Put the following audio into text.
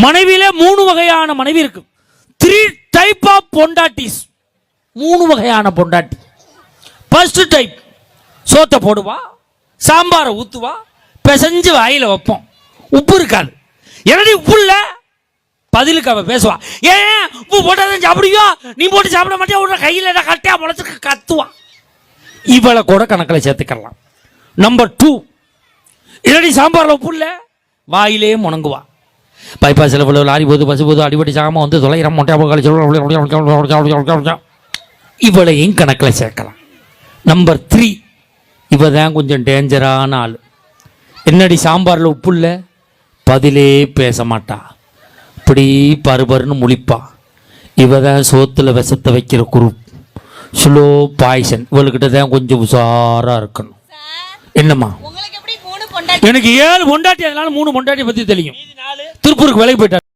மனைவியிலே 3 வகையான மனைவி இருக்கு. 3 டைப் ஆஃப் பொண்டாட்டிஸ். 3 வகையான பொண்டாட்டி. ஃபர்ஸ்ட் டைப், சோத்தை போடுவா, சாம்பாரை ஊற்றுவா, பிசைஞ்சு வாயில் வைப்போம், உப்பு இருக்காது. என்னடி உப்பு இல்லை, பதிலுக்கு அவள் பேசுவா, ஏன் உப்பு போட்டாதான் சாப்பிடுவியோ, நீ போட்டு சாப்பிட மாட்டியா, உள்ள கையில் கட்டையா முளைச்சு கத்துவா. இவளை கூட கணக்கில் சேர்த்துக்கலாம். நம்பர் 2, என்னடி சாம்பாரில் உப்பு இல்லை, வாயிலே முணங்குவா. பைபாஸில் இவ்வளோ லாரி போது பஸ் போது அடிபடி சாகாமல் வந்து தொலைகிற மொட்டையாக கழிச்சு, இவளையும் கணக்கில் சேர்க்கலாம். நம்பர் 3, இவ தான் கொஞ்சம் டேஞ்சரான ஆள். என்னடி சாம்பாரில் உப்பு இல்லை, பதிலே பேச மாட்டா, இப்படி பருபருன்னு முழிப்பா. இவ தான் சோத்தில் விஷத்தை வைக்கிற குரூப், ஸ்லோ பாய்சன். இவளுக்கிட்ட தான் கொஞ்சம் உஷாராக இருக்கணும். என்னம்மா, எனக்கு 7 பொண்டாட்டி, அதனால 3 பொண்டாட்டி பற்றி தெரியும். திருப்பூருக்கு வேலைக்கு போயிட்டார்.